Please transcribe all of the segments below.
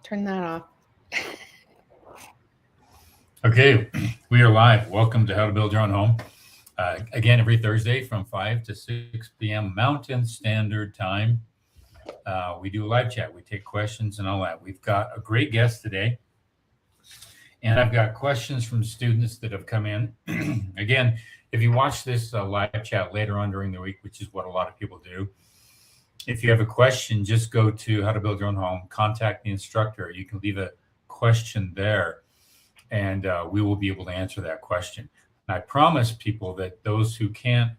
Turn that off. Okay, we are live. Welcome to How to Build Your Own Home. Again, every Thursday from 5 to 6 p.m. Mountain Standard Time. We do a live chat. We take questions and all that. We've got a great guest today. And I've got questions from students that have come in. Again, if you watch this live chat later on during the week, which is what a lot of people do, if you have a question, just go to How to Build Your Own Home, contact the instructor. You can leave a question there, and we will be able to answer that question. And I promise people that those who can't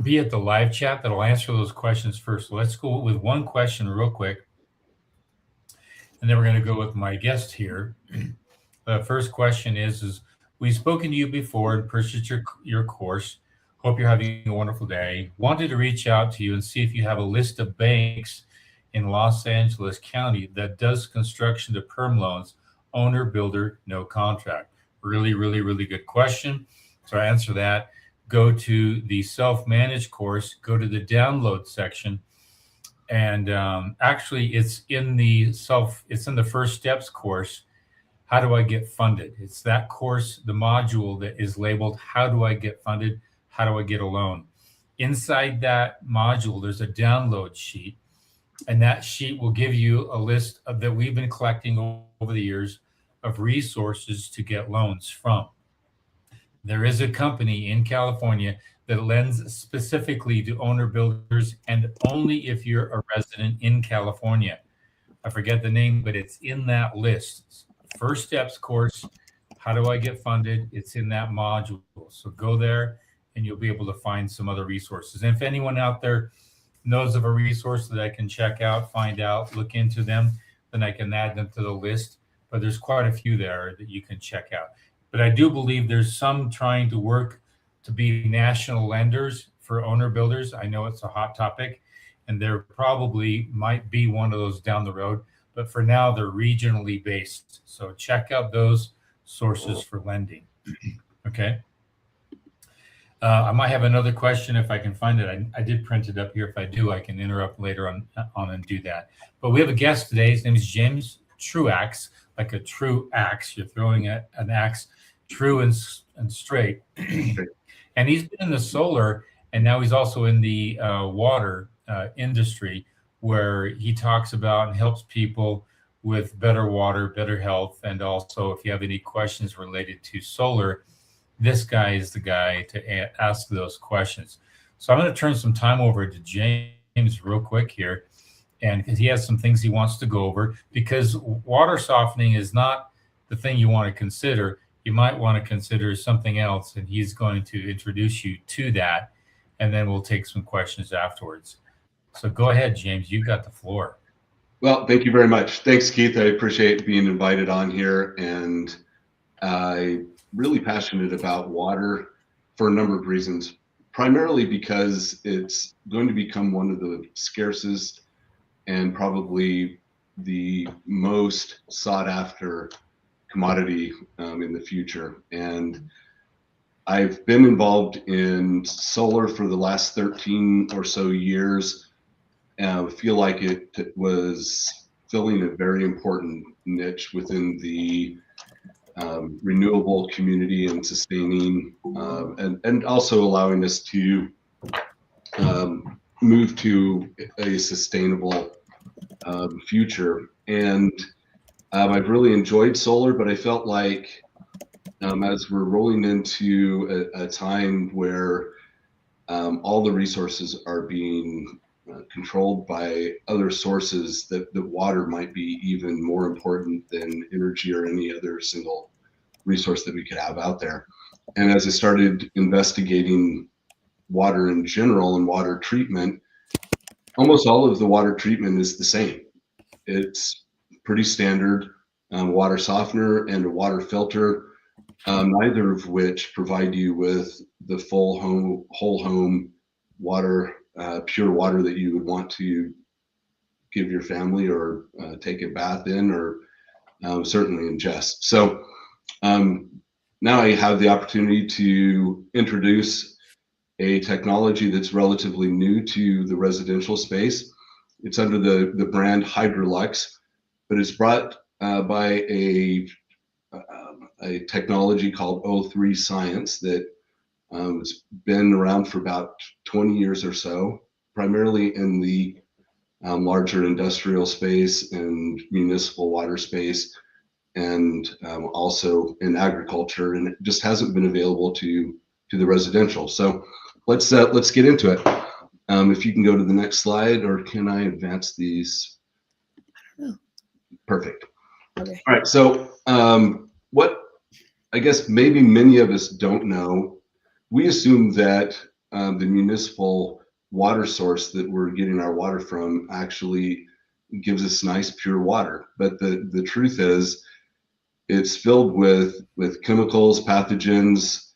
be at the live chat, that will answer those questions first. So let's go with one question real quick, and then we're going to go with my guest here. The first question is we've spoken to you before and purchased your course. Hope you're having a wonderful day. Wanted to reach out to you and see if you have a list of banks in Los Angeles County that does construction to perm loans, owner, builder, no contract. Really, really, really good question. So I answer that. Go to the self-managed course, go to the download section. And actually it's in the first steps course. How do I get funded? It's that course, the module that is labeled, how do I get funded? How do I get a loan? Inside that module, there's a download sheet, and that sheet will give you a list that we've been collecting over the years of resources to get loans from. There is a company in California that lends specifically to owner builders and only if you're a resident in California. I forget the name, but it's in that list. First steps course, how do I get funded? It's in that module. So go there and you'll be able to find some other resources. And if anyone out there knows of a resource that I can check out, find out, look into them, then I can add them to the list. But there's quite a few there that you can check out. But I do believe there's some trying to work to be national lenders for owner builders. I know it's a hot topic, and there probably might be one of those down the road. But for now, they're regionally based. So check out those sources for lending. Okay. I might have another question if I can find it. I did print it up here. If I do, I can interrupt later on and do that. But we have a guest today. His name is James Truax, like a true axe. You're throwing an axe true and straight. And he's been in the solar, and now he's also in the water industry, where he talks about and helps people with better water, better health. And also, if you have any questions related to solar, this guy is the guy to ask those questions. So I'm going to turn some time over to James real quick here, and because he has some things he wants to go over, because water softening is not the thing you want to consider. You might want to consider something else, and he's going to introduce you to that, and then we'll take some questions afterwards. So go ahead, James, you got the floor. Well, thank you very much. Thanks, Keith. I appreciate being invited on here, and I'm really passionate about water for a number of reasons, primarily because it's going to become one of the scarcest and probably the most sought after commodity in the future. And I've been involved in solar for the last 13 or so years. I feel like it was filling a very important niche within the renewable community and sustaining, and also allowing us to move to a sustainable future. And I've really enjoyed solar, but I felt like as we're rolling into a time where all the resources are being controlled by other sources, that water might be even more important than energy or any other single resource that we could have out there. And as I started investigating water in general and water treatment, almost all of the water treatment is the same. It's pretty standard. Water softener and a water filter, neither of which provide you with the whole home water, pure water that you would want to give your family or take a bath in, or certainly ingest. So now I have the opportunity to introduce a technology that's relatively new to the residential space. It's under the brand Hydrolux. but it's brought by a technology called O3 Science that has been around for about 20 years or so, primarily in the larger industrial space and municipal water space, and also in agriculture, and it just hasn't been available to the residential. So let's get into it. If you can go to the next slide, or can I advance these? I don't know. Perfect. Okay. All right. So what I guess maybe many of us don't know, we assume that the municipal water source that we're getting our water from actually gives us nice pure water. But the truth is, it's filled with chemicals, pathogens,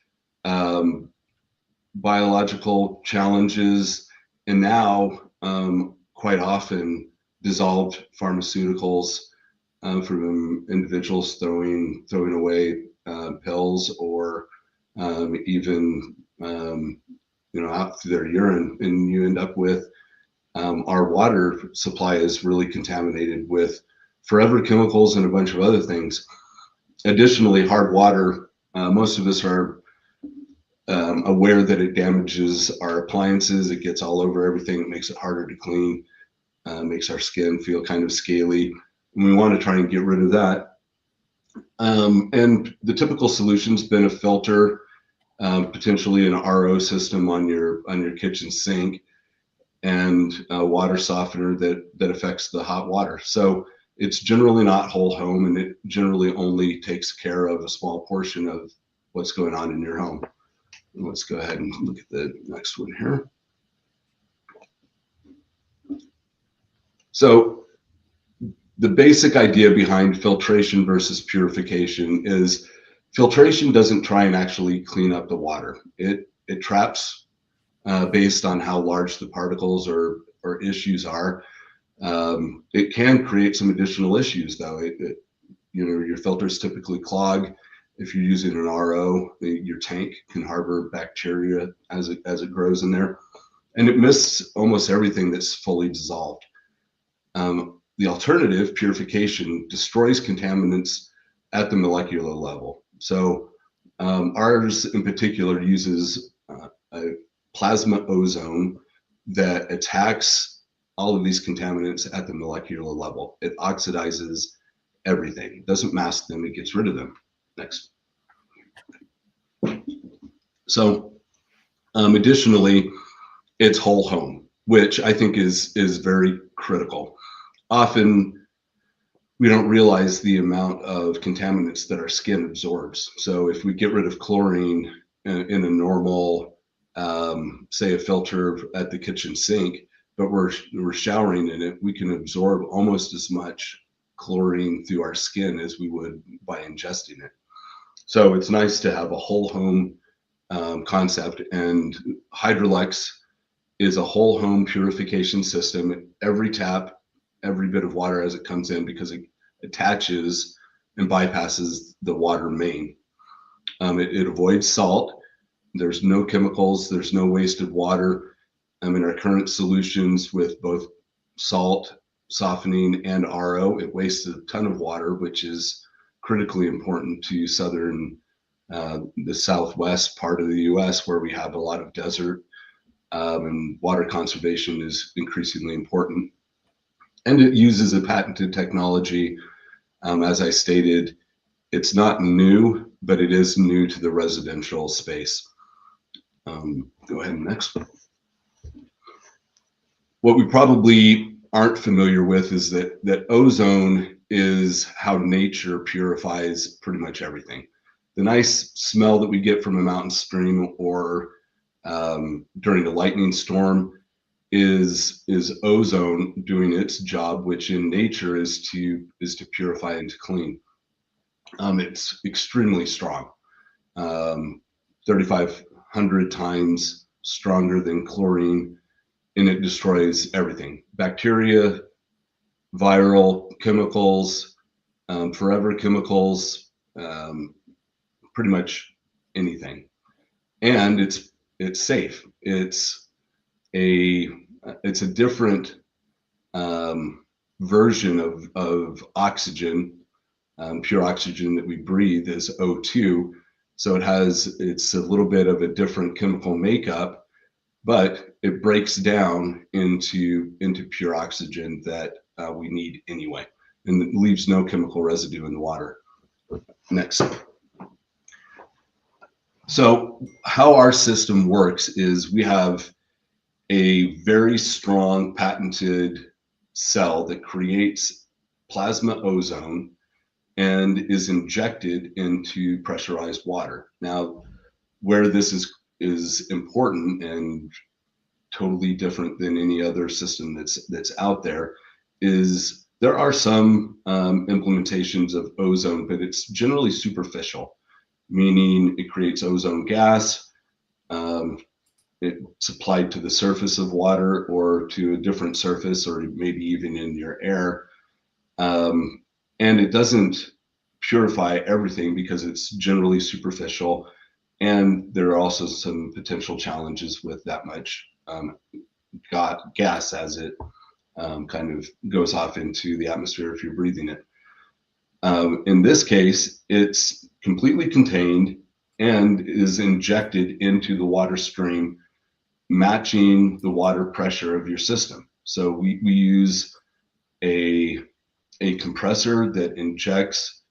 biological challenges, and now quite often dissolved pharmaceuticals from individuals throwing away pills, or even out through their urine, and you end up with our water supply is really contaminated with forever chemicals and a bunch of other things. Additionally, hard water, most of us are aware that it damages our appliances. It gets all over everything. It makes it harder to clean, makes our skin feel kind of scaly. And we want to try and get rid of that. And the typical solution's been a filter, potentially an RO system on your kitchen sink, and a water softener that affects the hot water. So it's generally not whole home, and it generally only takes care of a small portion of what's going on in your home. Let's go ahead and look at the next one here. So the basic idea behind filtration versus purification is filtration doesn't try and actually clean up the water. It traps based on how large the particles or issues are. It can create some additional issues, though. Your filters typically clog. If you're using an RO, your tank can harbor bacteria as it grows in there, and it misses almost everything that's fully dissolved. The alternative, purification, destroys contaminants at the molecular level. So ours in particular uses a plasma ozone that attacks all of these contaminants at the molecular level. It oxidizes everything. It doesn't mask them, it gets rid of them. Next. So additionally, it's whole home, which I think is very critical. Often we don't realize the amount of contaminants that our skin absorbs. So if we get rid of chlorine in a normal, say a filter at the kitchen sink, but we're showering in it, we can absorb almost as much chlorine through our skin as we would by ingesting it. So it's nice to have a whole home concept, and Hydrolex is a whole home purification system. Every tap, every bit of water as it comes in, because it attaches and bypasses the water main. It avoids salt. There's no chemicals. There's no wasted water. In our current solutions with both salt, softening, and RO, it wastes a ton of water, which is critically important to the southwest part of the U.S., where we have a lot of desert, and water conservation is increasingly important. And it uses a patented technology. As I stated, it's not new, but it is new to the residential space. Go ahead, next. What we probably aren't familiar with is that ozone is how nature purifies pretty much everything. The nice smell that we get from a mountain stream, or during a lightning storm, is ozone doing its job, which in nature is to purify and to clean. It's extremely strong, 3,500 times stronger than chlorine, and it destroys everything: bacteria, viral chemicals, forever chemicals, pretty much anything. And it's safe. It's a different version of oxygen, pure oxygen that we breathe, is O2. So it's a little bit of a different chemical makeup, but it breaks down into pure oxygen that we need anyway, and it leaves no chemical residue in the water. Next. So how our system works is we have a very strong patented cell that creates plasma ozone and is injected into pressurized water. Now, where this is important and totally different than any other system that's out there is there are some implementations of ozone, but it's generally superficial, meaning it creates ozone gas. It's applied to the surface of water or to a different surface, or maybe even in your air. And it doesn't purify everything because it's generally superficial. And there are also some potential challenges with that much gas as it kind of goes off into the atmosphere if you're breathing it. In this case, it's completely contained and is injected into the water stream, matching the water pressure of your system. So we use a compressor that injects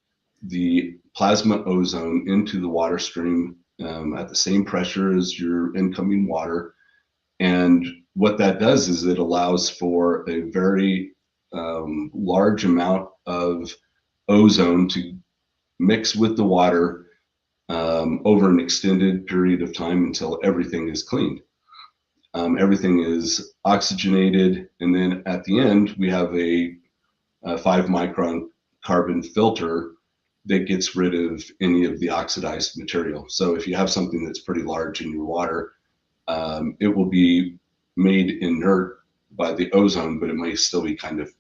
the plasma ozone into the water stream at the same pressure as your incoming water. And what that does is it allows for a very large amount of ozone to mix with the water over an extended period of time until everything is cleaned. Everything is oxygenated, and then at the end we have a 5-micron carbon filter that gets rid of any of the oxidized material. So if you have something that's pretty large in your water, it will be made inert by the ozone, but it may still be kind of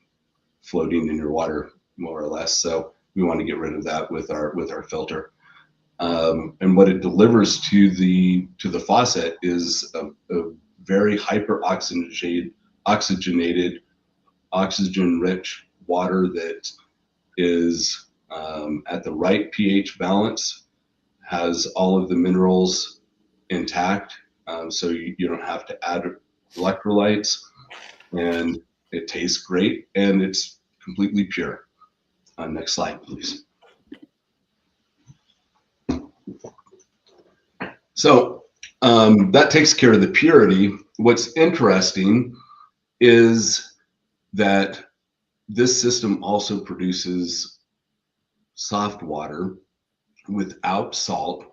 floating in your water more or less. So we want to get rid of that with our filter. And what it delivers to the faucet is a very hyper oxygenated, oxygen-rich water that is at the right pH balance, has all of the minerals intact, so you don't have to add electrolytes, and it tastes great, and it's completely pure. Next slide, please. So that takes care of the purity. What's interesting is that this system also produces soft water without salt,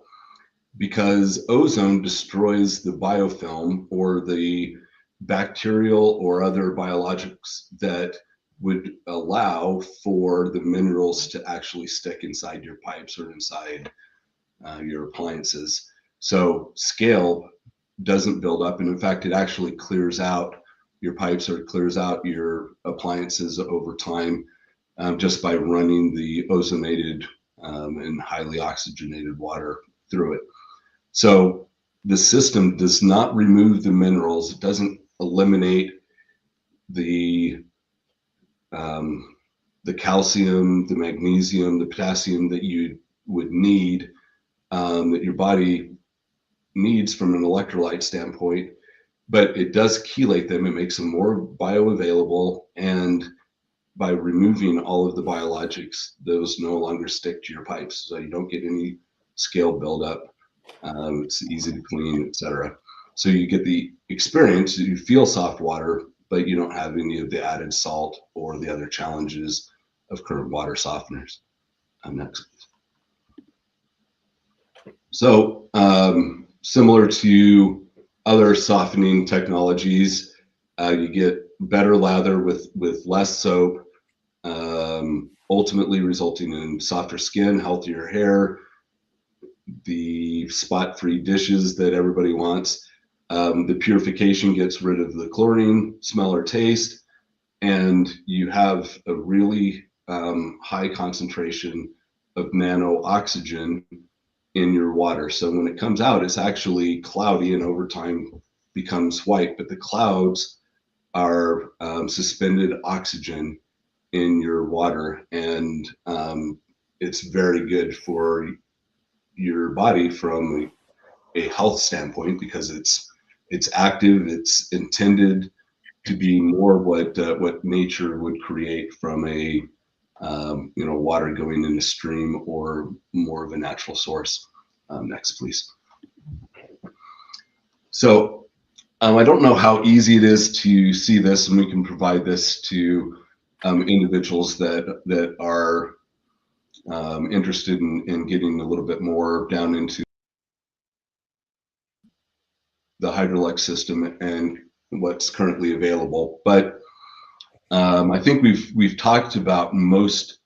because ozone destroys the biofilm or the bacterial or other biologics that would allow for the minerals to actually stick inside your pipes or inside your appliances. So scale doesn't build up, and in fact it actually clears out your pipes or clears out your appliances over time, just by running the ozonated and highly oxygenated water through it. So the system does not remove the minerals. It doesn't eliminate the calcium, the magnesium, the potassium that you would need, that your body needs from an electrolyte standpoint, but it does chelate them. It makes them more bioavailable, and by removing all of the biologics, those no longer stick to your pipes, so you don't get any scale buildup. It's easy to clean, etc. So you get the experience, you feel soft water, but you don't have any of the added salt or the other challenges of current water softeners. Next. So similar to other softening technologies, you get better lather with less soap, ultimately resulting in softer skin, healthier hair, the spot-free dishes that everybody wants. The purification gets rid of the chlorine, smell, or taste, and you have a really high concentration of nano oxygen in your water. So when it comes out, it's actually cloudy and over time becomes white, but the clouds are suspended oxygen in your water, and it's very good for your body from a health standpoint because it's active. It's intended to be more what nature would create from a water going in a stream or more of a natural source. Next, please. So I don't know how easy it is to see this, and we can provide this to individuals that are interested in getting a little bit more down into the Hydrolux system and what's currently available. But I think we've talked about most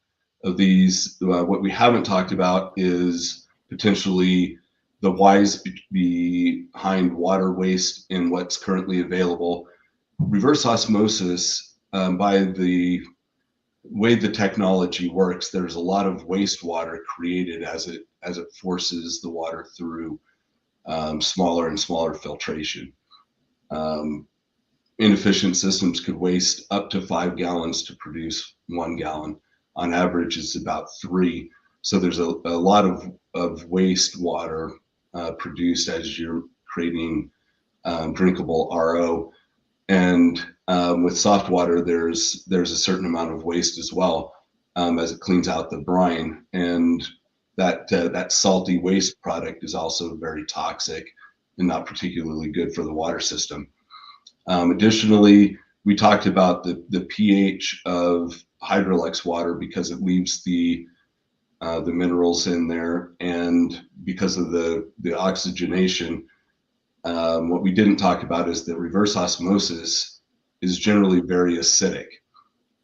of these. What we haven't talked about is potentially the whys behind water waste and what's currently available. Reverse osmosis, by the way the technology works, there's a lot of wastewater created as it forces the water through smaller and smaller filtration. Inefficient systems could waste up to 5 gallons to produce 1 gallon. On average, it's about 3. So there's a lot of wastewater produced as you're creating drinkable RO. And with soft water, there's a certain amount of waste as well, as it cleans out the brine. And that salty waste product is also very toxic and not particularly good for the water system. Additionally, we talked about the pH of Hydrolux water because it leaves the minerals in there, and because of the oxygenation. What we didn't talk about is that reverse osmosis is generally very acidic.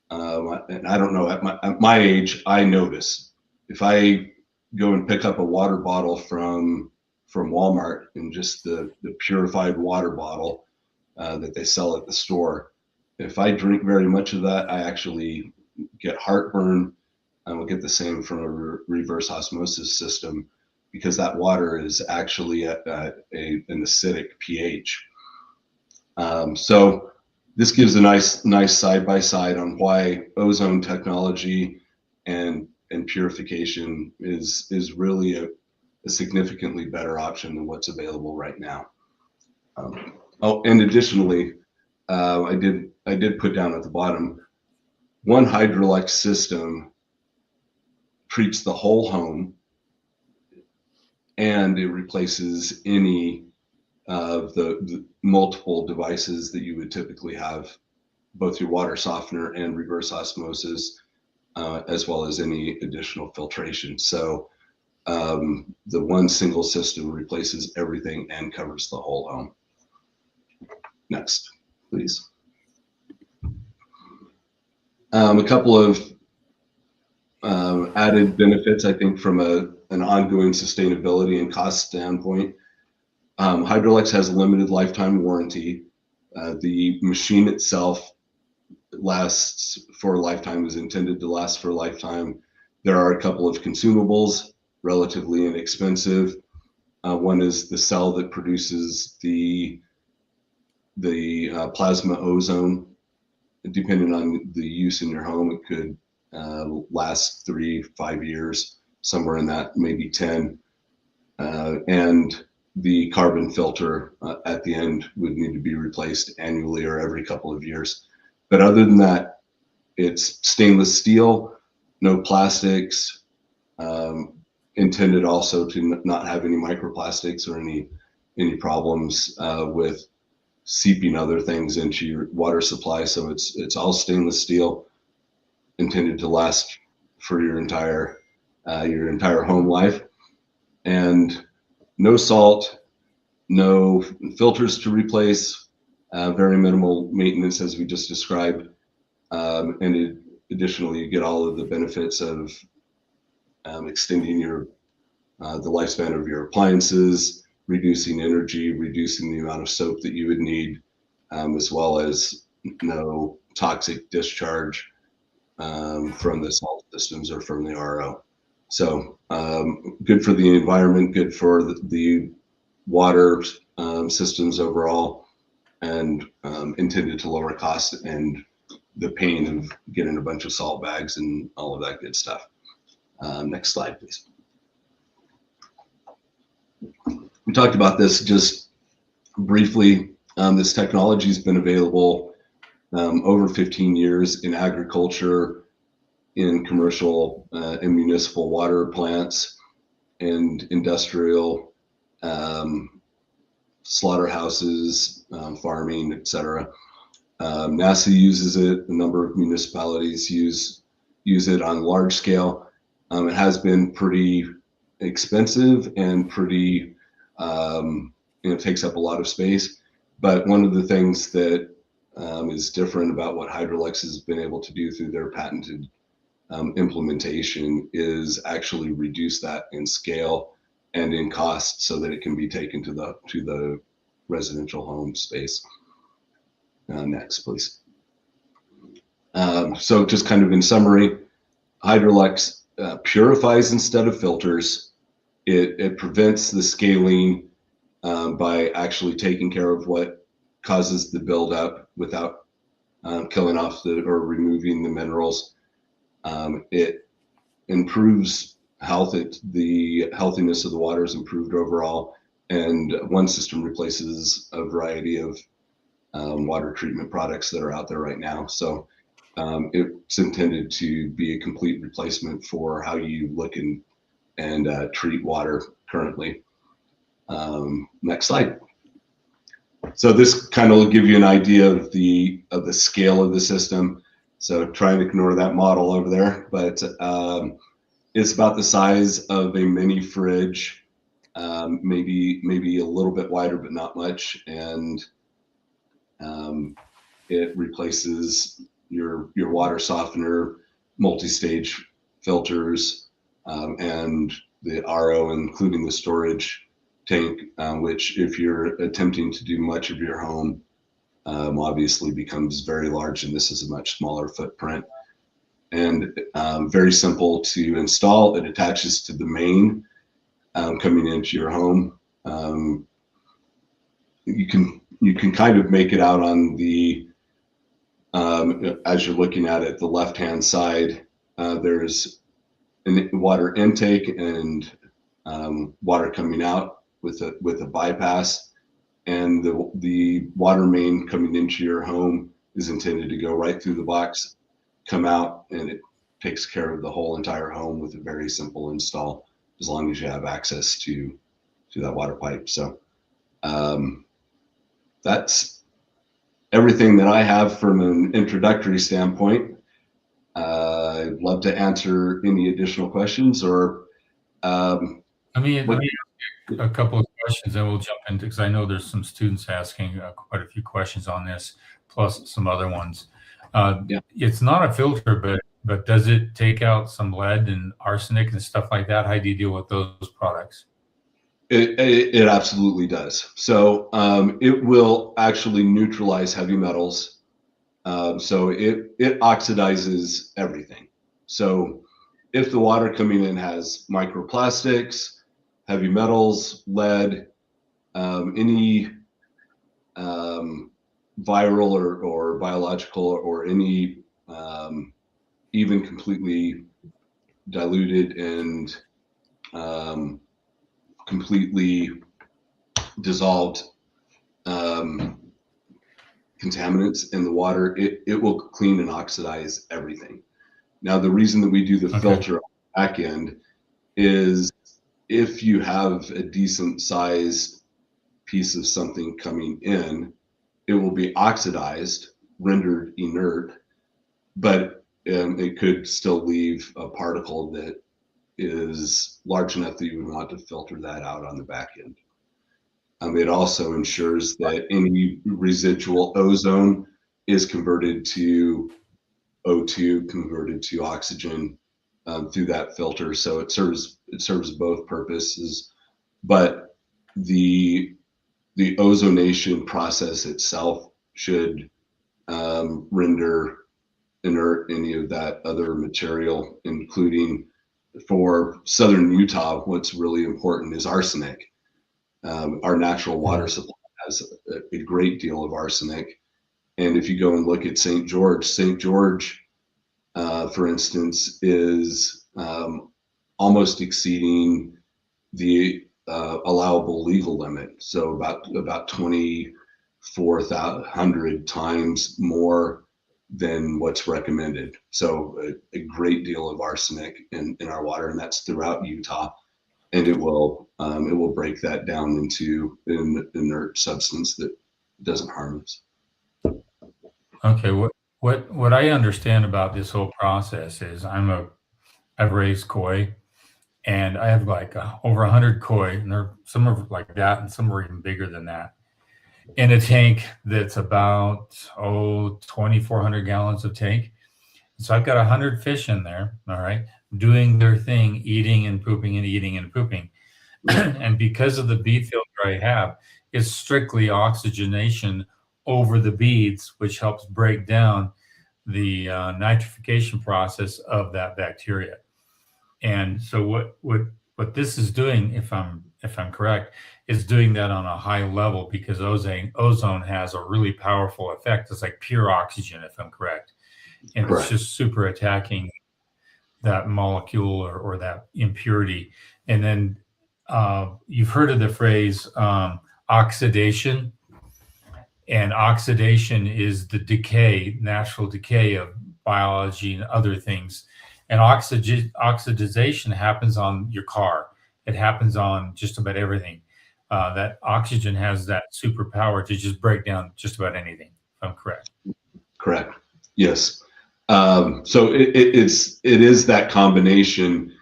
And I don't know, at my age, I notice if I go and pick up a water bottle from Walmart, and just the purified water bottle that they sell at the store, if I drink very much of that, I actually get heartburn. I will get the same from a reverse osmosis system because that water is actually at an acidic pH. So this gives a nice side by side on why ozone technology and purification is really a significantly better option than what's available right now. And additionally, I did put down at the bottom, one Hydrolux system treats the whole home, and it replaces any of the multiple devices that you would typically have, both your water softener and reverse osmosis, as well as any additional filtration. So the one single system replaces everything and covers the whole home. Next, please. A couple of added benefits, I think, from an ongoing sustainability and cost standpoint. Hydrolux has a limited lifetime warranty. The machine itself lasts for a lifetime, is intended to last for a lifetime. There are a couple of consumables, relatively inexpensive. One is the cell that produces the plasma ozone. Depending on the use in your home, it could last 3-5 years, somewhere in that, maybe 10. And the carbon filter at the end would need to be replaced annually or every couple of years. But other than that, it's stainless steel, no plastics, intended also to not have any microplastics or any problems with seeping other things into your water supply. So it's all stainless steel, intended to last for your entire home life, and no salt, no filters to replace, very minimal maintenance as we just described, and additionally you get all of the benefits of extending the lifespan of your appliances, reducing energy, reducing the amount of soap that you would need, as well as no toxic discharge from the salt systems or from the RO. So good for the environment, good for the water systems overall, and intended to lower costs and the pain of getting a bunch of salt bags and all of that good stuff. Next slide, please. We talked about this just briefly. This technology has been available over 15 years in agriculture, in commercial and municipal water plants, and industrial slaughterhouses, farming, etc. NASA uses it. A number of municipalities use it on large scale. It has been pretty expensive and pretty, takes up a lot of space. But one of the things that is different about what Hydrolux has been able to do through their patented implementation is actually reduce that in scale and in cost so that it can be taken to the residential home space. Next, please. So just kind of in summary, Hydrolux purifies instead of filters. It prevents the scaling by actually taking care of what causes the buildup without killing off or removing the minerals. It improves health. The healthiness of the water is improved overall, and one system replaces a variety of water treatment products that are out there right now. So it's intended to be a complete replacement for how you look and treat water currently. Next slide. So this kind of will give you an idea of the scale of the system. So try and ignore that model over there, but it's about the size of a mini fridge, maybe a little bit wider, but not much. And it replaces your water softener, multi-stage filters, and the RO, including the storage tank, which if you're attempting to do much of your home, obviously becomes very large, and this is a much smaller footprint. And very simple to install. It attaches to the main coming into your home. You can kind of make it out on the as you're looking at it, the left-hand side. There's a water intake and water coming out with a bypass, and the water main coming into your home is intended to go right through the box, come out, and it takes care of the whole entire home with a very simple install, as long as you have access to that water pipe. So that's everything that I have from an introductory standpoint. I'd love to answer any additional questions, or let me ask you a couple of questions, and we'll jump into, because I know there's some students asking quite a few questions on this, plus some other ones. Yeah. It's not a filter, but does it take out some lead and arsenic and stuff like that? How do you deal with those products? It absolutely does. So it will actually neutralize heavy metals. So it oxidizes everything. So if the water coming in has microplastics, heavy metals, lead, any viral or biological, or any even completely diluted and completely dissolved contaminants in the water, it will clean and oxidize everything. Now, the reason that we do the filter on the back end is if you have a decent sized piece of something coming in, it will be oxidized, rendered inert, but it could still leave a particle that is large enough that you would want to filter that out on the back end. It also ensures that any residual ozone is converted to O2, converted to oxygen through that filter. So it serves both purposes. But the ozonation process itself should render inert any of that other material, including, for southern Utah, what's really important is arsenic. Our natural water supply has a great deal of arsenic, And if you go and look at St. George, for instance, is almost exceeding the allowable legal limit. So about 2,400 times more than what's recommended. So a great deal of arsenic in our water, and that's throughout Utah. And it will break that down into an inert substance that doesn't harm us. Okay, what I understand about this whole process is I've raised koi, and I have like over 100 koi, and some are like that, and some are even bigger than that, in a tank that's about 2,400 gallons of tank. So I've got 100 fish in there, all right, doing their thing, eating and pooping and eating and pooping. And because of the bead filter I have, it's strictly oxygenation over the beads, which helps break down the nitrification process of that bacteria. And so what this is doing, if I'm correct, is doing that on a high level, because ozone has a really powerful effect. It's like pure oxygen, if I'm correct, and Correct. it's just super attacking that molecule or that impurity. And then you've heard of the phrase oxidation, and oxidation is the decay, natural decay of biology and other things. And oxidization happens on your car. It happens on just about everything. That oxygen has that superpower to just break down just about anything, if I'm correct. Correct. Yes. So it is that combination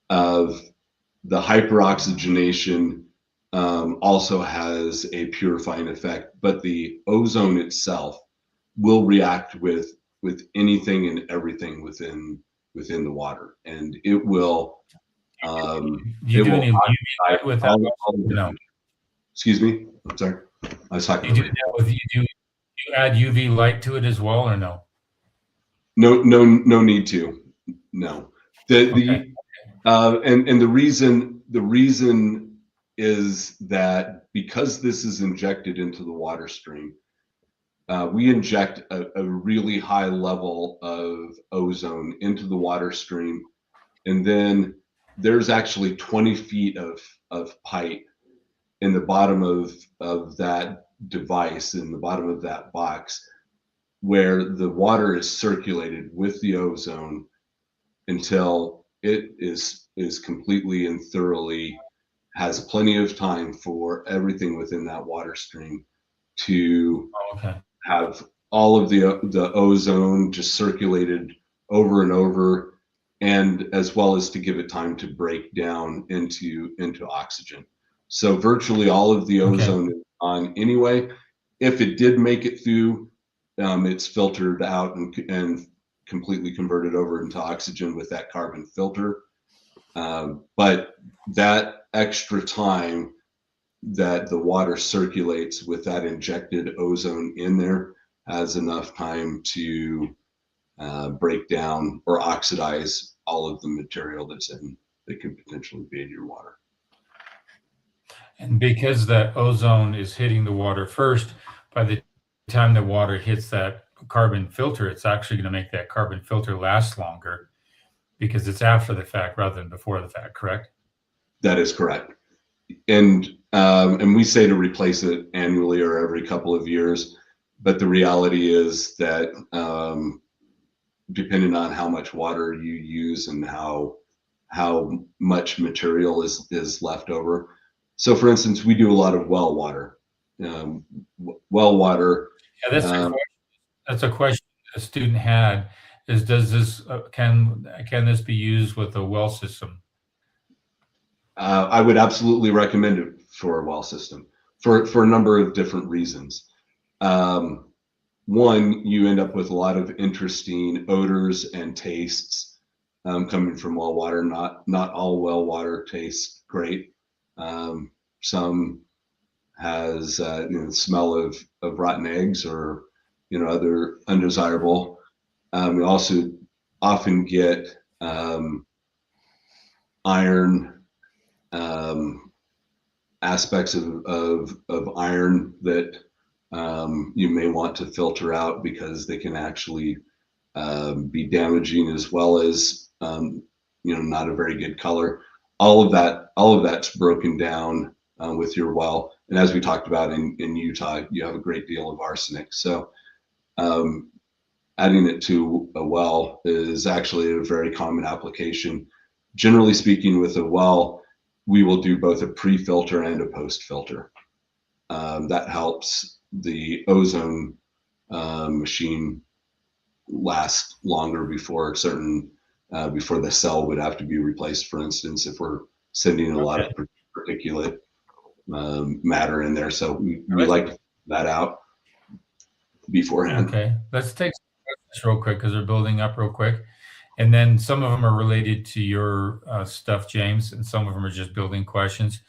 of the hyperoxygenation also has a purifying effect, but the ozone itself will react with anything and everything within the water, and it will. Do you It do will any UV light with that? No. Excuse me. I'm sorry. I was talking. You do that with you add UV light to it as well, or no? No need to. No. Okay. And the reason is that because this is injected into the water stream, we inject a really high level of ozone into the water stream, and then there's actually 20 feet of pipe in the bottom of that device, in the bottom of that box, where the water is circulated with the ozone until it is completely and thoroughly, has plenty of time for everything within that water stream to Okay. have all of the ozone just circulated over and over, and as well as to give it time to break down into oxygen. So virtually all of the ozone is on anyway. If it did make it through, it's filtered out and completely converted over into oxygen with that carbon filter. But that extra time that the water circulates with that injected ozone in there has enough time to break down or oxidize all of the material that could potentially be in your water. And because that ozone is hitting the water first, by the time the water hits that carbon filter, it's actually going to make that carbon filter last longer, because it's after the fact rather than before the fact, correct? That is correct. And we say to replace it annually or every couple of years, but the reality is that depending on how much water you use and how much material is left over. So, for instance, we do a lot of well water. Well water. Yeah, that's a question a student had. Is does this can this be used with a well system? I would absolutely recommend it for a well system for a number of different reasons. One, you end up with a lot of interesting odors and tastes coming from well water. Not all well water tastes great. Some has the smell of rotten eggs or other undesirable. We also often get iron, aspects of iron that you may want to filter out because they can actually be damaging, as well as not a very good color. All of that's broken down with your well. And as we talked about in Utah, you have a great deal of arsenic. So adding it to a well is actually a very common application. Generally speaking, with a well, we will do both a pre-filter and a post-filter. That helps the ozone machine last longer before before the cell would have to be replaced. For instance, if we're sending a lot of particulate matter in there, so we like to find that out beforehand. Okay, let's take this real quick because they're building up real quick, and then some of them are related to your stuff, James, and some of them are just building questions.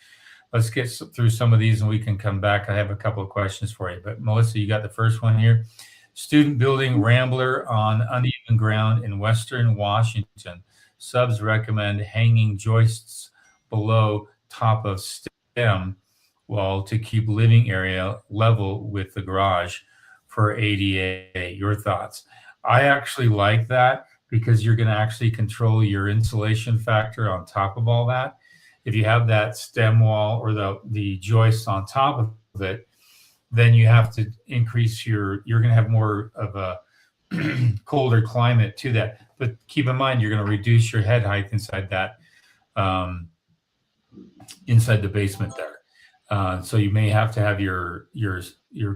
Let's get through some of these and we can come back. I have a couple of questions for you, but Melissa, you got the first one here. Student building rambler on uneven ground in Western Washington. Subs recommend hanging joists below top of stem wall to keep living area level with the garage for ADA. Your thoughts? I actually like that because you're going to actually control your insulation factor on top of all that. If you have that stem wall or the joists on top of it, then you have to increase you're going to have more of a colder climate to that. But keep in mind, you're going to reduce your head height inside that, inside the basement there. So you may have to have your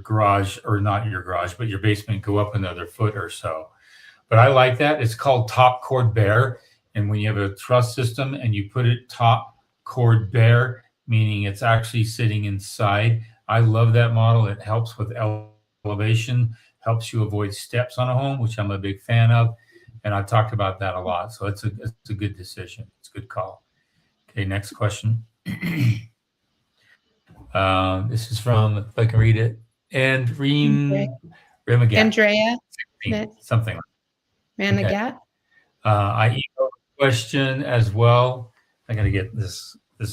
garage, or not your garage, but your basement go up another foot or so. But I like that. It's called top chord bare. And when you have a truss system and you put it top chord bare, meaning it's actually sitting inside. I love that model. It helps with elevation, helps you avoid steps on a home, which I'm a big fan of. And I've talked about that a lot. So it's a good decision. It's a good call. Okay, next question. This is from, if I can read it, and Remagat. Andrea. Something like that. Okay. I emailed a question as well. I got to get this a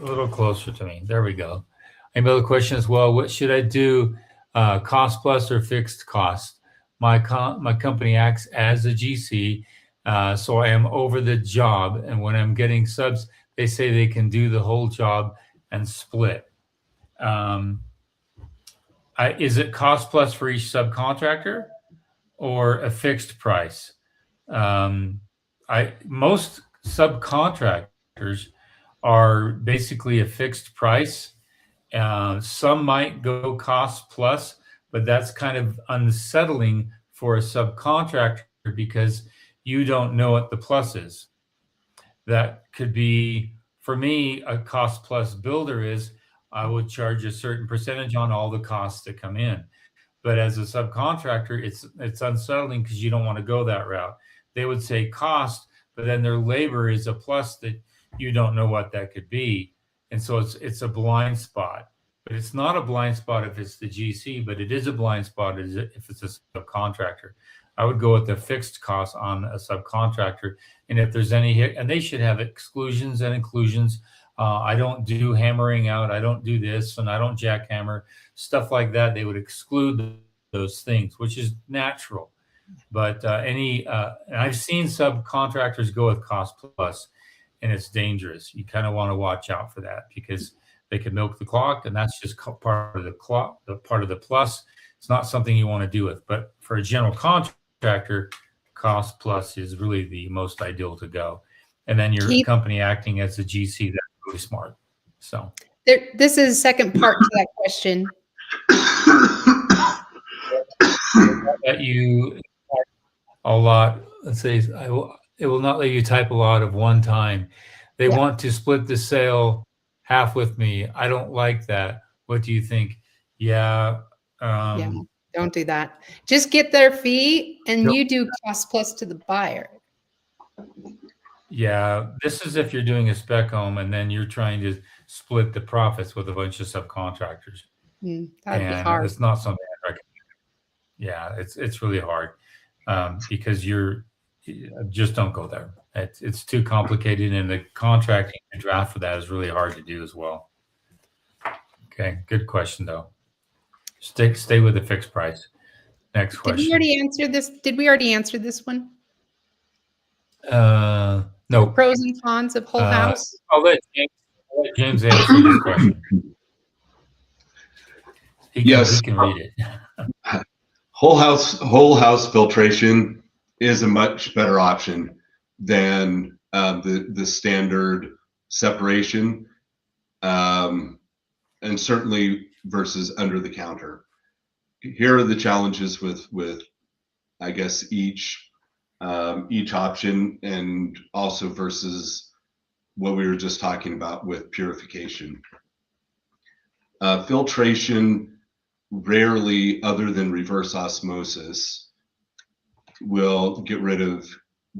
little closer to me. There we go. I emailed a question as well. What should I do? Cost plus or fixed cost? My company acts as a GC, so I am over the job. And when I'm getting subs, they say they can do the whole job and split. Is it cost plus for each subcontractor or a fixed price? Most subcontractors are basically a fixed price. Some might go cost plus, but that's kind of unsettling for a subcontractor because you don't know what the plus is. That could be, for me, a cost plus builder is I would charge a certain percentage on all the costs that come in. But as a subcontractor, it's unsettling because you don't want to go that route. They would say cost, but then their labor is a plus that you don't know what that could be. And so it's a blind spot. But it's not a blind spot if it's the GC, but it is a blind spot if it's a subcontractor. I would go with the fixed cost on a subcontractor. And if there's any hit, and they should have exclusions and inclusions. I don't do hammering out. I don't do this, and I don't jackhammer. Stuff like that, they would exclude those things, which is natural. But I've seen subcontractors go with cost plus, and it's dangerous. You kind of want to watch out for that because they can milk the clock, and that's just part of the clock, the part of the plus. It's not something you want to do with. But for a general contractor, cost plus is really the most ideal to go. And then your company acting as a GC, that's really smart. So this is second part to that question. That you a lot. Let's say it will not let you type a lot of one time. They want to split the sale half with me. I don't like that. What do you think? Yeah. Don't do that. Just get their fee and you do cost plus to the buyer. Yeah, this is if you're doing a spec home and then you're trying to split the profits with a bunch of subcontractors. That'd be hard. It's not something I recommend. Yeah, it's really hard because just don't go there. It's too complicated, and the contracting and draft for that is really hard to do as well. Okay, good question though. Stay with the fixed price. Next Did question. we already answer this? Did we already answer this one? No. Pros and cons of whole house? I'll let James answer this question. Yes. He can read it. Whole house filtration is a much better option than the standard separation, and certainly versus under the counter. Here are the challenges with I guess each option, and also versus what we were just talking about with purification. Filtration rarely, other than reverse osmosis, will get rid of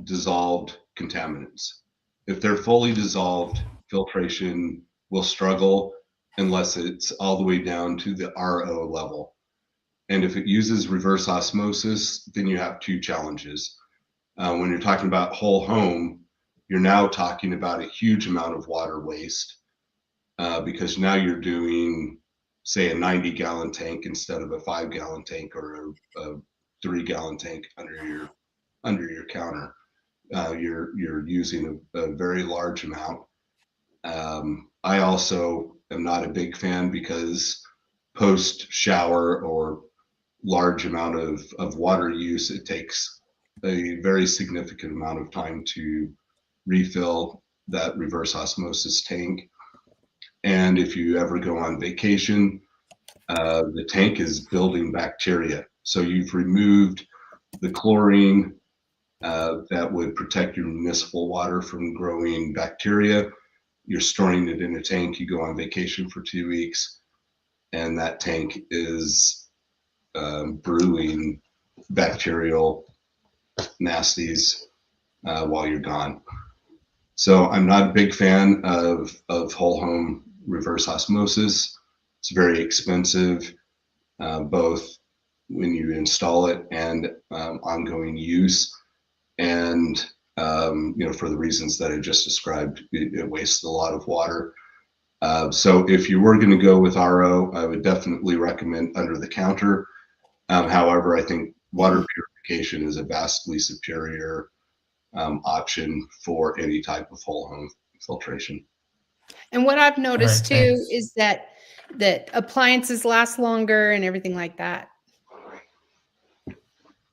dissolved contaminants. If they're fully dissolved, filtration will struggle unless it's all the way down to the RO level. And if it uses reverse osmosis, then you have two challenges. When you're talking about whole home, you're now talking about a huge amount of water waste, because now you're doing, say, a 90-gallon tank instead of a 5-gallon tank or a 3-gallon tank under your counter. You're using a very large amount. I also am not a big fan because post shower or large amount of water use, it takes a very significant amount of time to refill that reverse osmosis tank. And if you ever go on vacation, the tank is building bacteria. So you've removed the chlorine that would protect your municipal water from growing bacteria. You're storing it in a tank. You go on vacation for 2 weeks, and that tank is brewing bacterial nasties while you're gone. So I'm not a big fan of whole home reverse osmosis. It's very expensive, both when you install it and ongoing use. And for the reasons that I just described, it wastes a lot of water. So if you were going to go with RO, I would definitely recommend under the counter. However, I think water purification is a vastly superior option for any type of whole home filtration. And what I've noticed too thanks. is that appliances last longer and everything like that.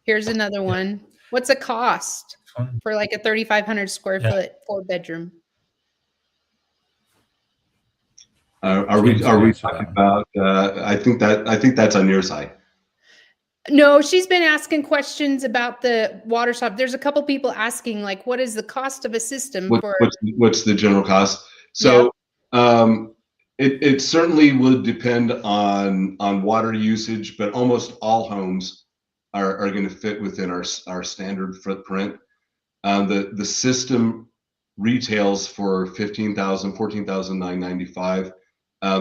Here's another one. What's a cost for like a 3,500 square foot 4-bedroom? Are we talking about? I think that's on your side. No, she's been asking questions about the water stop. There's a couple people asking, like, what is the cost of a system for? What's the general cost? So it certainly would depend on water usage, but almost all homes are going to fit within our standard footprint. The system retails for $14,995.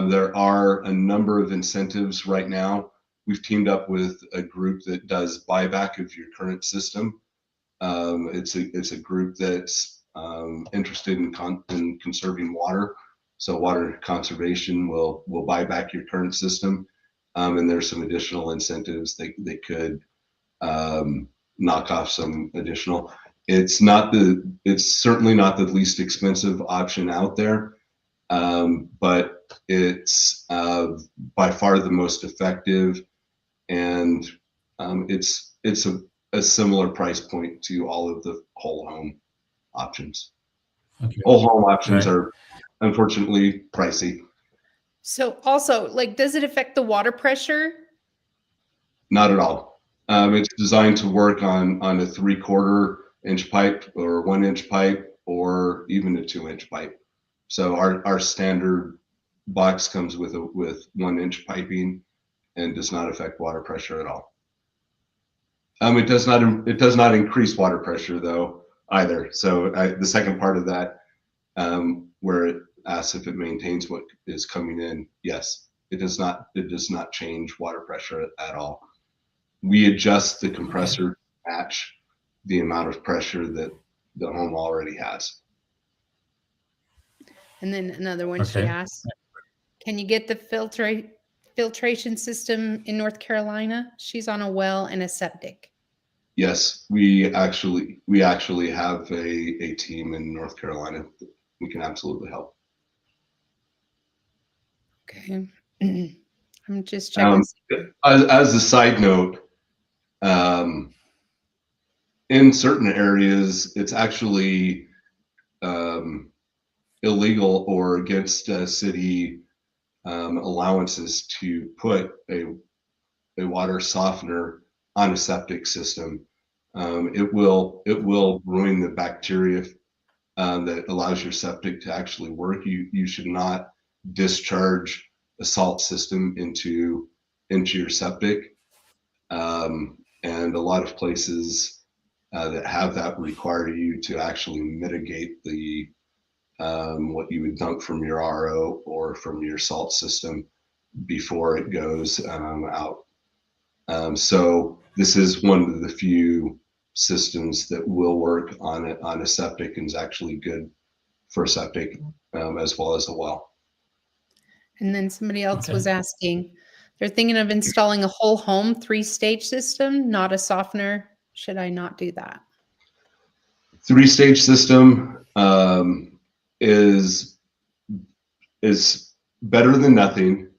There are a number of incentives right now. We've teamed up with a group that does buyback of your current system. It's a group that's interested in conserving water. So water conservation will buy back your current system, and there's some additional incentives they could knock off some additional. It's certainly not the least expensive option out there, but it's by far the most effective, and it's a similar price point to all of the whole home options. Okay. Whole home options are unfortunately pricey. So also, like, does it affect the water pressure? Not at all. It's designed to work on a 3/4 inch pipe or 1 inch pipe or even a 2 inch pipe. So our standard box comes with 1 inch piping and does not affect water pressure at all. It does not increase water pressure though either. So the second part of that, where it asks if it maintains what is coming in, yes, it does not change water pressure at all. We adjust the compressor to match the amount of pressure that the home already has. And then another one she asked, can you get the filtration system in North Carolina? She's on a well and a septic. Yes, we actually have a team in North Carolina. We can absolutely help. Okay. I'm just checking. As a side note, in certain areas, it's actually illegal or against city allowances to put a water softener on a septic system. It will ruin the bacteria that allows your septic to actually work. You should not discharge a salt system into your septic. And a lot of places that have that require you to actually mitigate the what you would dump from your RO or from your salt system before it goes out. So this is one of the few systems that will work on a septic and is actually good for a septic as well as a well. And then somebody else was asking, they're thinking of installing a whole home 3-stage system, not a softener. Should I not do that? 3-stage system is better than nothing.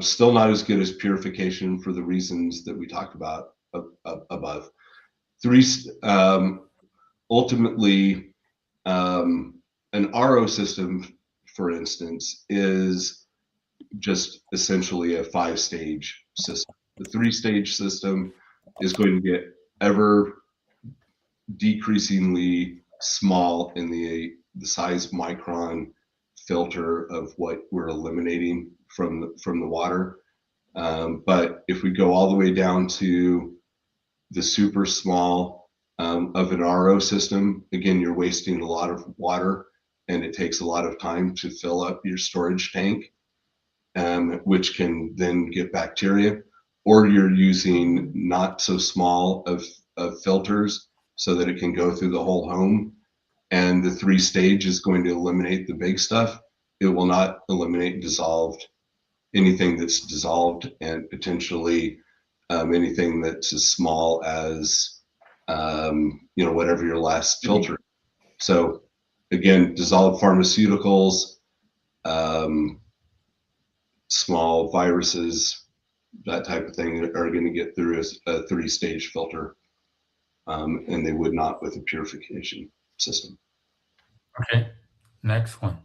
Still not as good as purification for the reasons that we talked about above. Ultimately, an RO system, for instance, is just essentially a 5-stage system. The 3-stage system is going to get ever decreasingly small in the size micron filter of what we're eliminating from the water. But if we go all the way down to the super small of an RO system, again, you're wasting a lot of water and it takes a lot of time to fill up your storage tank, which can then get bacteria, or you're using not so small of filters so that it can go through the whole home. And the 3-stage is going to eliminate the big stuff. It will not eliminate anything that's dissolved, and potentially anything that's as small as whatever your last filter. So again, dissolved pharmaceuticals, small viruses, that type of thing are going to get through a 3-stage filter, and they would not with a purification system. Okay, next one.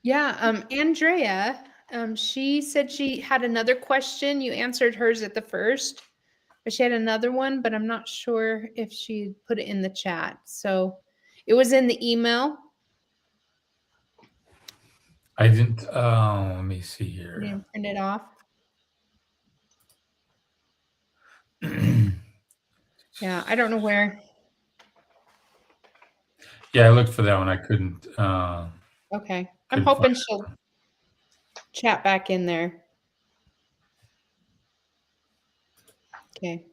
Yeah, Andrea, she said she had another question. You answered hers at the first, but she had another one, but I'm not sure if she put it in the chat. So it was in the email. I didn't, let me see here. You didn't print it off. Yeah, I don't know where. Yeah, I looked for that one. I couldn't. Okay, I'm hoping she'll chat back in there. Okay.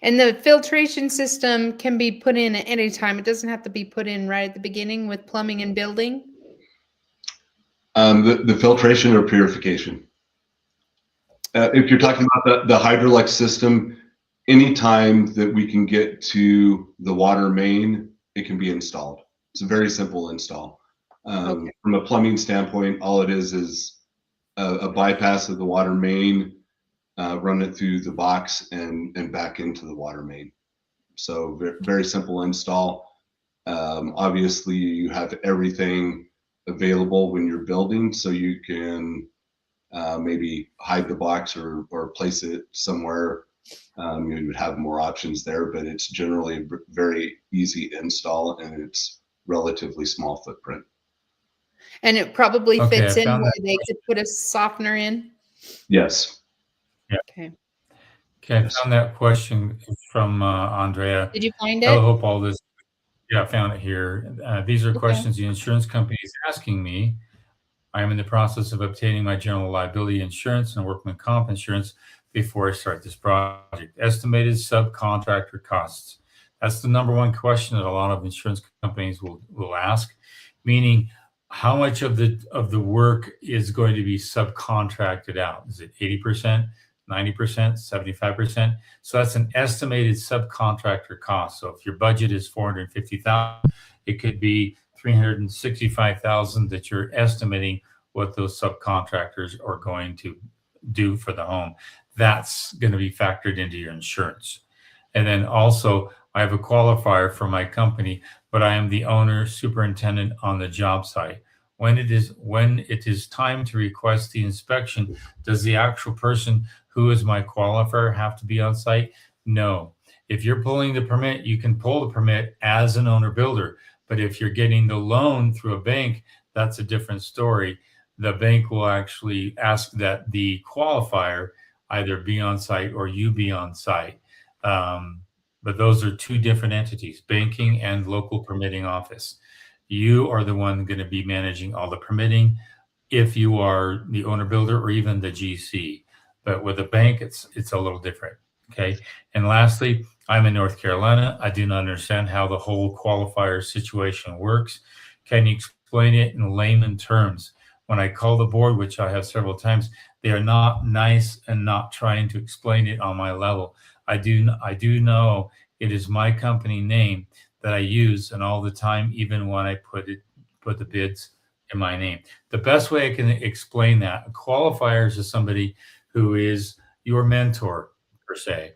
And the filtration system can be put in at any time. It doesn't have to be put in right at the beginning with plumbing and building. The filtration or purification. If you're talking about the Hydrolux system, anytime that we can get to the water main, it can be installed. It's a very simple install. Okay. From a plumbing standpoint, all it is a bypass of the water main, run it through the box and back into the water main. So very simple install. Obviously, you have everything available when you're building, so you can maybe hide the box or place it somewhere. You would have more options there, but it's generally a very easy install and it's relatively small footprint. And it probably Okay, fits I in found where that they could put a softener in. Yes. Okay. Okay, I found that question from Andrea. Did you find I it? hope all this. Yeah, I found it here. These are questions the insurance company is asking me. I am in the process of obtaining my general liability insurance and workman comp insurance before I start this project. Estimated subcontractor costs. That's the number one question that a lot of insurance companies will ask, meaning how much of the work is going to be subcontracted out? Is it 80%, 90%, 75%? So that's an estimated subcontractor cost. So if your budget is 450,000, it could be 365,000 that you're estimating what those subcontractors are going to do for the home. That's going to be factored into your insurance. And then also, I have a qualifier for my company, but I am the owner superintendent on the job site. When it is time to request the inspection, does the actual person who is my qualifier have to be on site? No. If you're pulling the permit, you can pull the permit as an owner builder. But if you're getting the loan through a bank, that's a different story. The bank will actually ask that the qualifier either be on site or you be on site. But those are two different entities, banking and local permitting office. You are the one going to be managing all the permitting if you are the owner builder or even the GC. But with a bank, it's a little different. Okay. And lastly, I'm in North Carolina. I do not understand how the whole qualifier situation works. Can you explain it in layman terms? When I call the board, which I have several times, they are not nice and not trying to explain it on my level. I do know it is my company name that I use, and all the time, even when I put the bids in my name. The best way I can explain that, a qualifier is somebody who is your mentor, per se.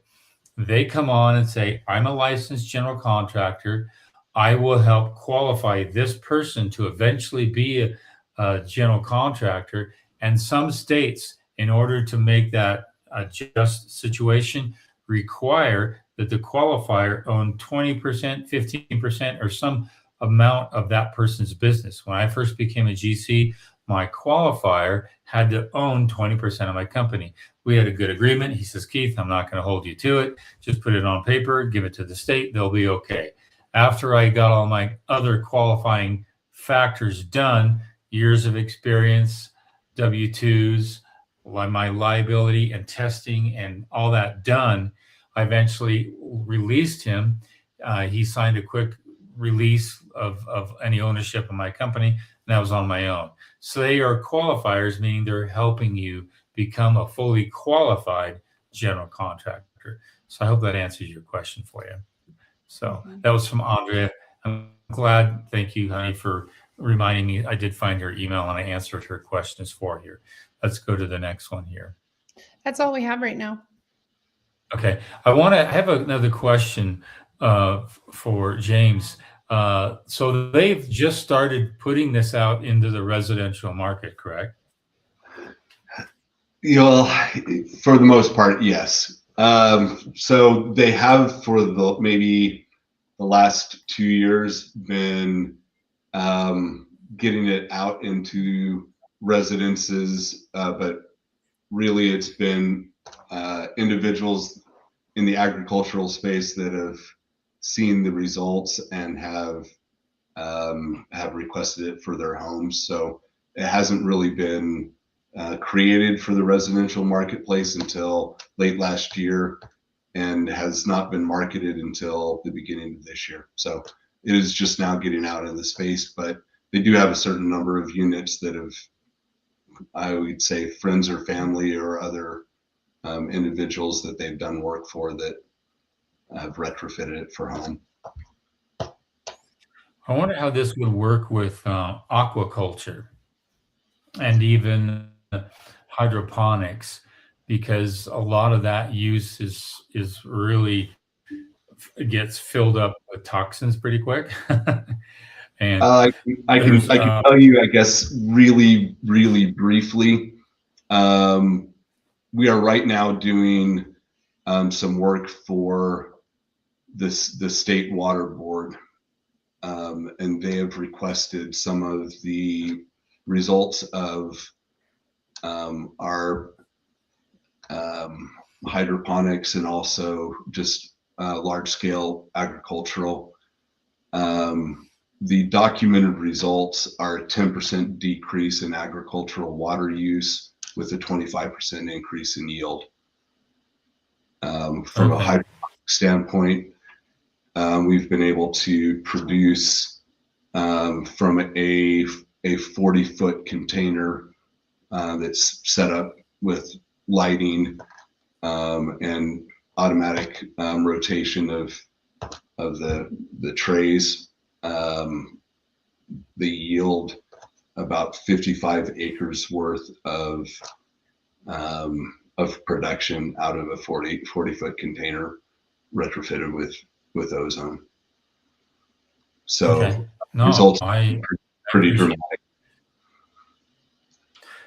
They come on and say, I'm a licensed general contractor. I will help qualify this person to eventually be a general contractor. And some states, in order to make that a just situation, require that the qualifier own 20%, 15%, or some amount of that person's business. When I first became a GC, my qualifier had to own 20% of my company. We had a good agreement. He says, Keith, I'm not going to hold you to it. Just put it on paper, give it to the state. They'll be okay. After I got all my other qualifying factors done, years of experience, W-2s, my liability and testing and all that done, I eventually released him. He signed a quick release of any ownership of my company, and that was on my own. So they are qualifiers, meaning they're helping you become a fully qualified general contractor. So I hope that answers your question for you. So that was from Andrea. I'm glad. Thank you, honey, for reminding me. I did find her email and I answered her questions for her. Let's go to the next one here. That's all we have right now. Okay. I have another question for James. So they've just started putting this out into the residential market, correct? Well, for the most part, yes. So they have for maybe the last 2 years been getting it out into residences, but really it's been individuals in the agricultural space that have seen the results and have requested it for their homes. So it hasn't really been created for the residential marketplace until late last year and has not been marketed until the beginning of this year. So it is just now getting out in the space, but they do have a certain number of units that have, I would say, friends or family or other individuals that they've done work for that have retrofitted it for home. I wonder how this would work with aquaculture and even hydroponics, because a lot of that use is really gets filled up with toxins pretty quick. And I can tell you, I guess, really briefly. We are right now doing some work for the state water board, and they have requested some of the results of our hydroponics and also just large scale agricultural. The documented results are a 10% decrease in agricultural water use with a 25% increase in yield. From a hydroponic standpoint, we've been able to produce from a a 40-foot container that's set up with lighting and automatic rotation of the trays. They yield about 55 acres worth of production out of a 40-foot container retrofitted with ozone. So Okay. No, results I pretty appreciate dramatic.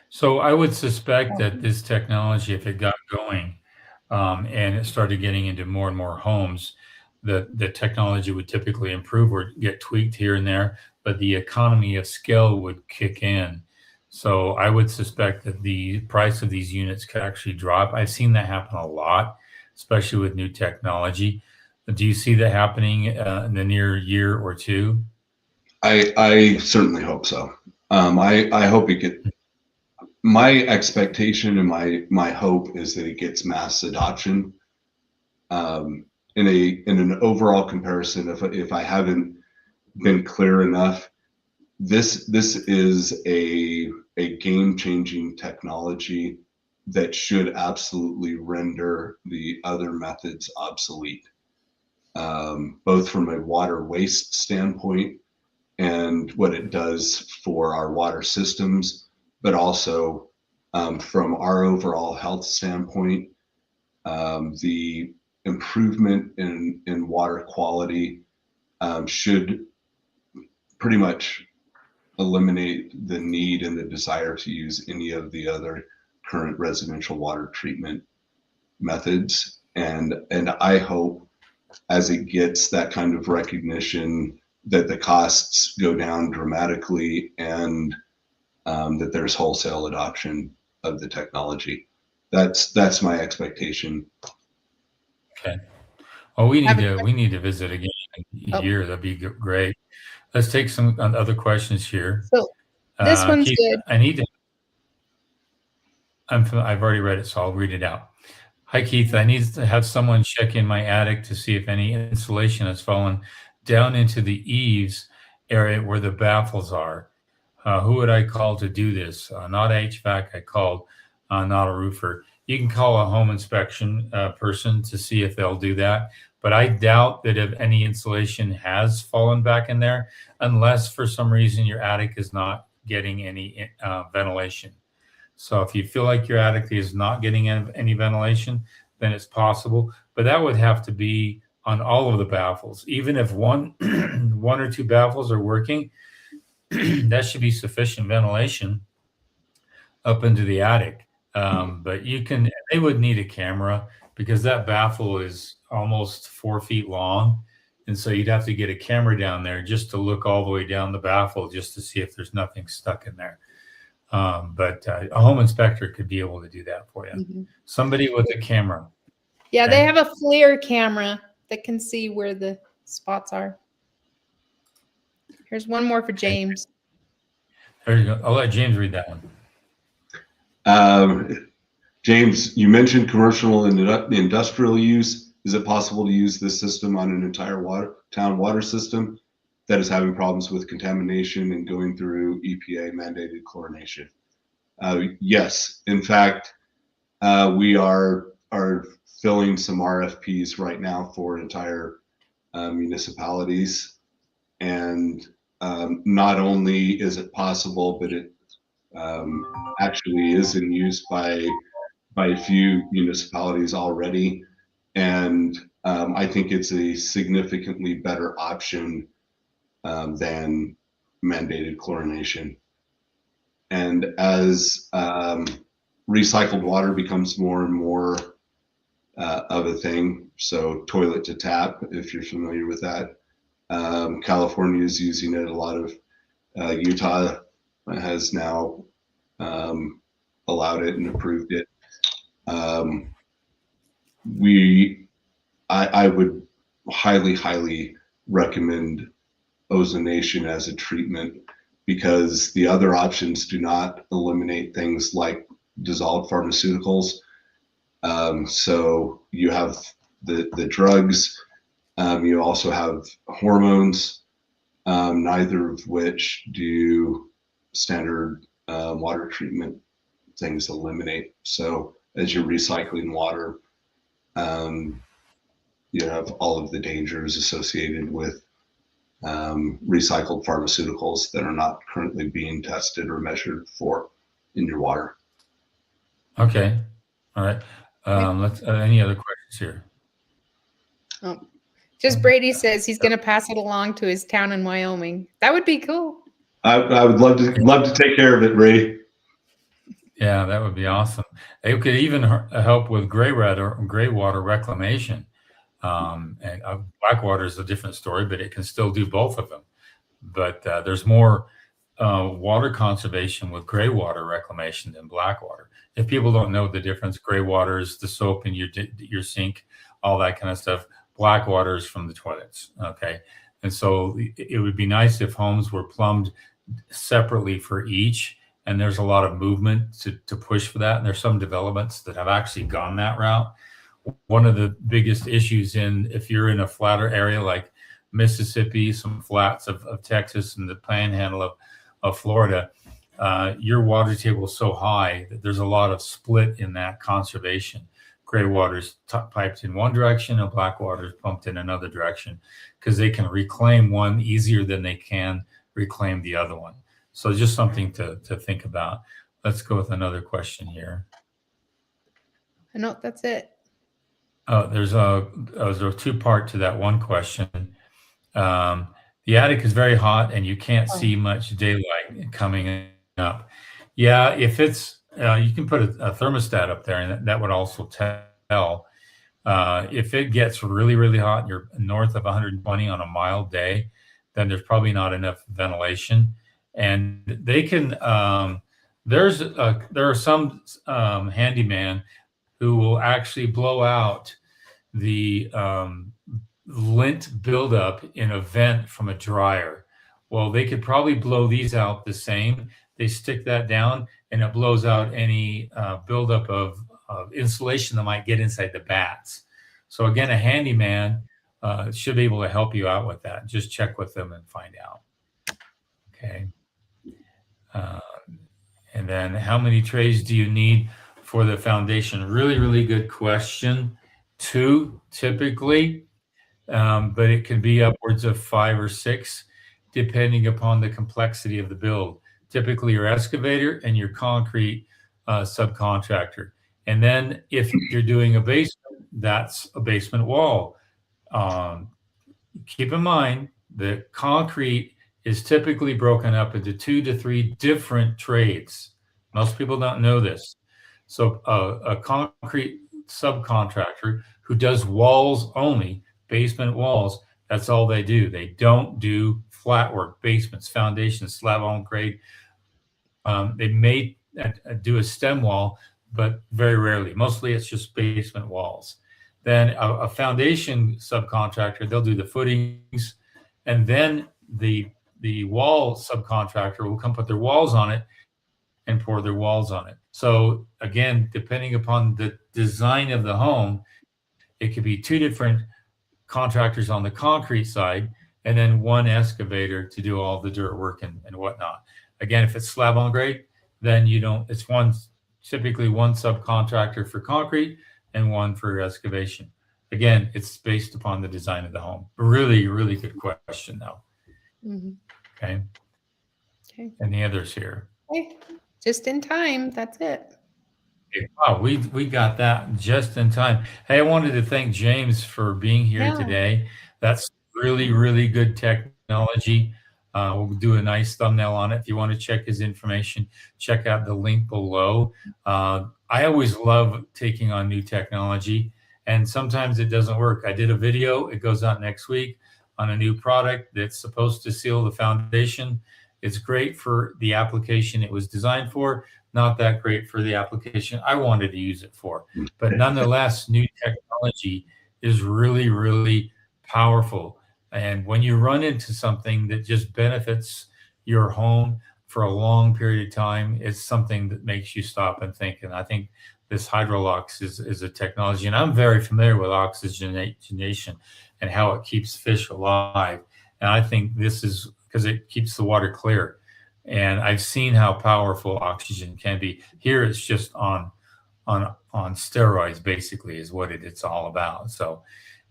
So I would suspect that this technology, if it got going, and it started getting into more and more homes, the technology would typically improve or get tweaked here and there, but the economy of scale would kick in. So I would suspect that the price of these units could actually drop. I've seen that happen a lot, especially with new technology. Do you see that happening in the near year or two? I certainly hope so. I hope it get. My expectation and my hope is that it gets mass adoption. In an overall comparison, if I haven't been clear enough, this is a game-changing technology that should absolutely render the other methods obsolete, both from a water waste standpoint and what it does for our water systems, but also from our overall health standpoint, the improvement in water quality should pretty much eliminate the need and the desire to use any of the other current residential water treatment methods. And I hope as it gets that kind of recognition that the costs go down dramatically and that there's wholesale adoption of the technology. That's my expectation. Okay. Oh, we Have need a to visit again in a Oh, year. That'd be great. Let's take some other questions here. so this one's Keith, good. I need to. I've already read it, so I'll read it out. Hi, Keith. I need to have someone check in my attic to see if any insulation has fallen down into the eaves area where the baffles are. Who would I call to do this? Not HVAC. I called, not a roofer. You can call a home inspection person to see if they'll do that. But I doubt that if any insulation has fallen back in there, unless for some reason your attic is not getting any ventilation. So if you feel like your attic is not getting any ventilation, then it's possible. But that would have to be on all of the baffles. Even if one or two baffles are working, that should be sufficient ventilation up into the attic. But they would need a camera because that baffle is almost 4 feet long. And so you'd have to get a camera down there just to look all the way down the baffle just to see if there's nothing stuck in there. But a home inspector could be able to do that for you. Mm-hmm. Somebody with a camera. Yeah, Okay. they have a FLIR camera that can see where the spots are. Here's one more for James. There you go. I'll let James read that one. James, you mentioned commercial and industrial use. Is it possible to use this system on an entire town water system that is having problems with contamination and going through EPA mandated chlorination? Yes, in fact, we are filling some RFPs right now for entire municipalities, and not only is it possible, but it actually is in use by a few municipalities already, and I think it's a significantly better option than mandated chlorination. And as recycled water becomes more and more of a thing, so toilet to tap, if you're familiar with that, California is using it. A lot of Utah has now allowed it and approved it. I would highly recommend ozonation as a treatment because the other options do not eliminate things like dissolved pharmaceuticals. So you have the drugs, you also have hormones, neither of which do standard water treatment things eliminate. So as you're recycling water, you have all of the dangers associated with recycled pharmaceuticals that are not currently being tested or measured for in your water. Okay. All right. Let's, any other questions here? Oh, just Brady says he's going to pass it along to his town in Wyoming. That would be cool. I would love to take care of it, Ray. Yeah, that would be awesome. It could even help with gray water reclamation. And black water is a different story, but it can still do both of them. But there's more water conservation with gray water reclamation than black water. If people don't know the difference, gray water is the soap in your sink, all that kind of stuff. Black water is from the toilets. Okay, and so it would be nice if homes were plumbed separately for each. And there's a lot of movement to push for that. And there's some developments that have actually gone that route. One of the biggest issues if you're in a flatter area like Mississippi, some flats of Texas, and the panhandle of Florida, your water table is so high that there's a lot of split in that conservation. Gray water is piped in one direction and black water is pumped in another direction because they can reclaim one easier than they can reclaim the other one. So just something to think about. Let's go with another question here. No, that's it. There's a two-part to that one question. The attic is very hot and you can't see much daylight coming up. Yeah, if it's, you can put a thermostat up there and that would also tell. If it gets really, really hot and you're north of 120 on a mild day, then there's probably not enough ventilation. And they can, there are some handyman who will actually blow out the lint buildup in a vent from a dryer. Well, they could probably blow these out the same. They stick that down and it blows out any buildup of insulation that might get inside the bats. So again, a handyman should be able to help you out with that. Just check with them and find out. Okay. And then how many trays do you need for the foundation? Really, really good question. 2 typically, but it can be upwards of 5 or 6 depending upon the complexity of the build. Typically your excavator and your concrete subcontractor. And then if you're doing a basement, that's a basement wall. Keep in mind that concrete is typically broken up into 2 to 3 different trades. Most people don't know this. So a concrete subcontractor who does walls only, basement walls, that's all they do. They don't do flat work, basements, foundations, slab on grade. They may do a stem wall, but very rarely. Mostly it's just basement walls. Then a foundation subcontractor, they'll do the footings, and then the wall subcontractor will come put their walls on it and pour their walls on it. So again, depending upon the design of the home, it could be 2 different contractors on the concrete side and then 1 excavator to do all the dirt work and whatnot. Again, if it's slab on grade, then it's typically one subcontractor for concrete and 1 for excavation. Again, it's based upon the design of the home. Really, really good question though. Mm-hmm. Okay. Any others here? Okay. Just in time. That's it. Okay. Wow, we got that just in time. Hey, I wanted to thank James for being here today. That's really, really good technology. We'll do a nice thumbnail on it. If you want to check his information, check out the link below. I always love taking on new technology, and sometimes it doesn't work. I did a video. It goes out next week on a new product that's supposed to seal the foundation. It's great for the application it was designed for, not that great for the application I wanted to use it for. But nonetheless, new technology is really, really powerful. And when you run into something that just benefits your home for a long period of time, it's something that makes you stop and think. And I think this Hydrolox is a technology, and I'm very familiar with oxygenation and how it keeps fish alive. And I think this is because it keeps the water clear. And I've seen how powerful oxygen can be. Here it's just on steroids, basically, is what it's all about. So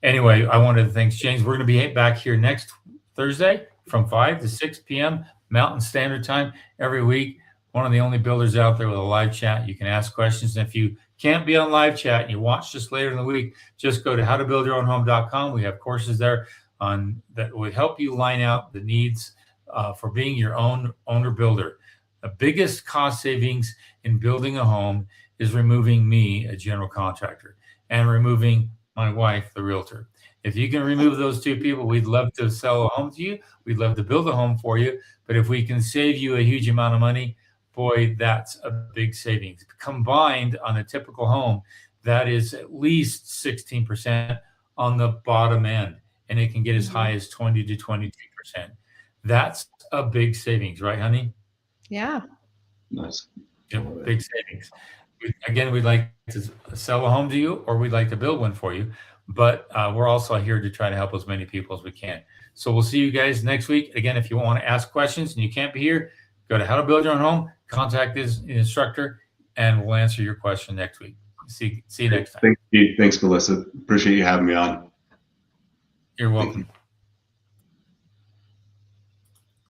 anyway, I wanted to thank James. We're going to be back here next Thursday from 5 to 6 p.m. Mountain Standard Time every week. One of the only builders out there with a live chat. You can ask questions. And if you can't be on live chat and you watch this later in the week, just go to howtobuildyourownhome.com. We have courses there on that would help you line out the needs for being your own owner builder. The biggest cost savings in building a home is removing me, a general contractor, and removing my wife, the realtor. If you can remove those two people, we'd love to sell a home to you. We'd love to build a home for you. But if we can save you a huge amount of money, boy, that's a big savings. Combined on a typical home, that is at least 16% on the bottom end. And it can get as high as 20 to 22%. That's a big savings, right, honey? Yeah. Nice. Yep, big savings. Again, we'd like to sell a home to you, or we'd like to build one for you. But we're also here to try to help as many people as we can. So we'll see you guys next week. Again, if you want to ask questions and you can't be here, go to How to Build Your Own Home, contact this instructor, and we'll answer your question next week. See you next time. Thank you. Thanks, Melissa. Appreciate you having me on. You're welcome.